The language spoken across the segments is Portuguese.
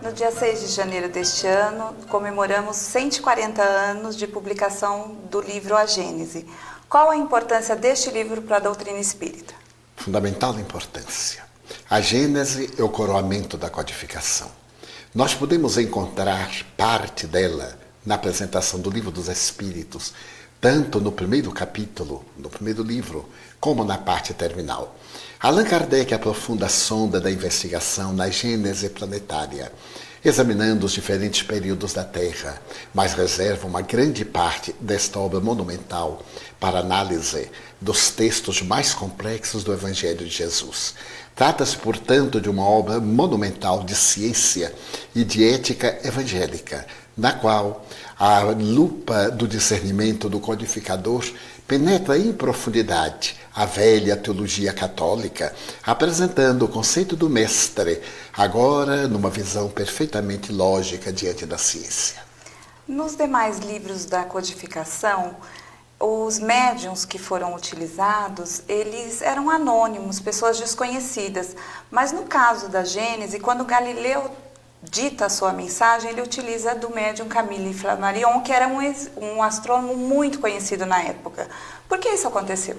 No dia 6 de janeiro deste ano, comemoramos 140 anos de publicação do livro A Gênese. Qual a importância deste livro para a doutrina espírita? Fundamental importância. A Gênese é o coroamento da codificação. Nós podemos encontrar parte dela na apresentação do Livro dos Espíritos, tanto no primeiro capítulo, no primeiro livro, como na parte terminal. Allan Kardec aprofunda a sonda da investigação na Gênese planetária, examinando os diferentes períodos da Terra, mas reserva uma grande parte desta obra monumental para análise dos textos mais complexos do Evangelho de Jesus. Trata-se, portanto, de uma obra monumental de ciência e de ética evangélica, na qual a lupa do discernimento do codificador penetra em profundidade a velha teologia católica, apresentando o conceito do mestre, agora numa visão perfeitamente lógica diante da ciência. Nos demais livros da codificação, os médiuns que foram utilizados, eles eram anônimos, pessoas desconhecidas. Mas no caso da Gênese, quando Galileu dita a sua mensagem, ele utiliza do médium Camille Flammarion, que era um astrônomo muito conhecido na época. Por que isso aconteceu?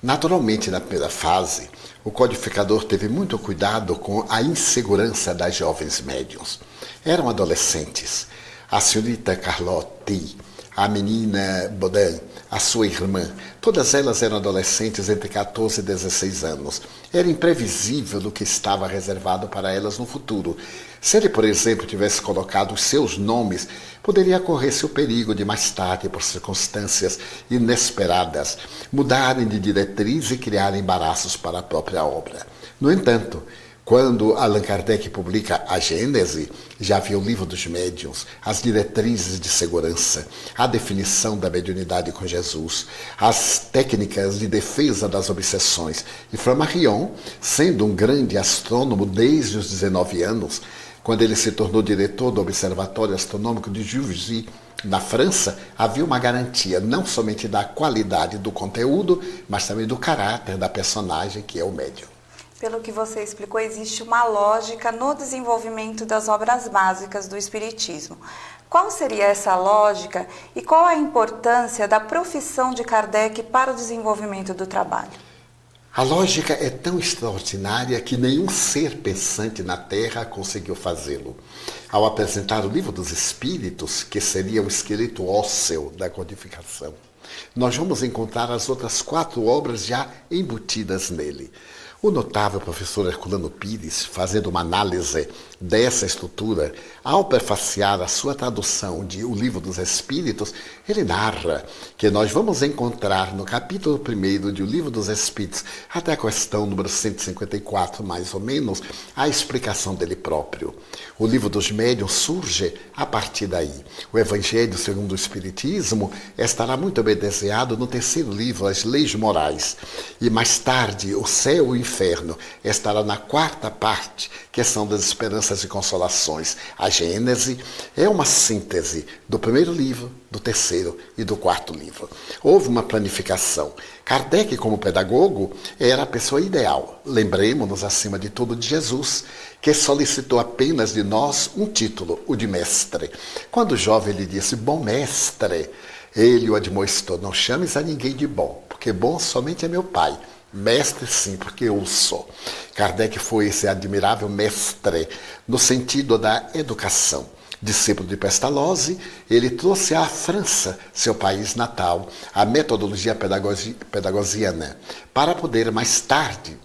Naturalmente, na primeira fase, o codificador teve muito cuidado com a insegurança das jovens médiuns. Eram adolescentes. A senhorita Carlotti, a menina Baudin, a sua irmã, todas elas eram adolescentes entre 14 e 16 anos. Era imprevisível o que estava reservado para elas no futuro. Se ele, por exemplo, tivesse colocado os seus nomes, poderia correr-se o perigo de mais tarde, por circunstâncias inesperadas, mudarem de diretriz e criarem embaraços para a própria obra. No entanto, quando Allan Kardec publica a Gênese, já havia o Livro dos Médiuns, as diretrizes de segurança, a definição da mediunidade com Jesus, as técnicas de defesa das obsessões. E Flammarion, sendo um grande astrônomo desde os 19 anos, quando ele se tornou diretor do Observatório Astronômico de Juvisy, na França, havia uma garantia não somente da qualidade do conteúdo, mas também do caráter da personagem, que é o médium. Pelo que você explicou, existe uma lógica no desenvolvimento das obras básicas do Espiritismo. Qual seria essa lógica e qual a importância da profissão de Kardec para o desenvolvimento do trabalho? A lógica é tão extraordinária que nenhum ser pensante na Terra conseguiu fazê-lo. Ao apresentar o Livro dos Espíritos, que seria o esqueleto ósseo da codificação, nós vamos encontrar as outras 4 obras já embutidas nele. O notável professor Herculano Pires, fazendo uma análise dessa estrutura, ao prefaciar a sua tradução de O Livro dos Espíritos, ele narra que nós vamos encontrar no capítulo 1º de O Livro dos Espíritos, até a questão número 154, mais ou menos, a explicação dele próprio. O Livro dos Médiuns surge a partir daí. O Evangelho segundo o Espiritismo estará muito bem desenhado no 3º livro, As Leis Morais. E mais tarde, o Céu e o Inferno estará na 4ª parte, que são das esperanças e consolações. A Gênese é uma síntese do 1º livro, do 3º e do 4º livro. Houve uma planificação. Kardec, como pedagogo, era a pessoa ideal. Lembremos-nos, acima de tudo, de Jesus, que solicitou apenas de nós um título, o de mestre. Quando o jovem lhe disse, bom mestre, ele o admoestou, não chames a ninguém de bom, porque bom somente é meu pai. Mestre, sim, porque eu sou. Kardec foi esse admirável mestre no sentido da educação. Discípulo de Pestalozzi, ele trouxe à França, seu país natal, a metodologia pedagogiciana, para poder mais tarde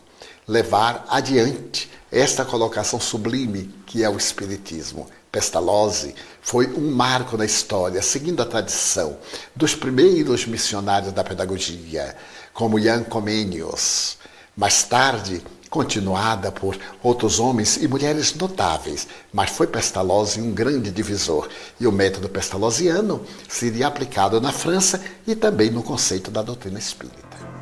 levar adiante esta colocação sublime que é o Espiritismo. Pestalozzi foi um marco na história, seguindo a tradição dos primeiros missionários da pedagogia, como Jan Comenius. Mais tarde, continuada por outros homens e mulheres notáveis, mas foi Pestalozzi um grande divisor. E o método pestalozziano seria aplicado na França e também no conceito da doutrina espírita.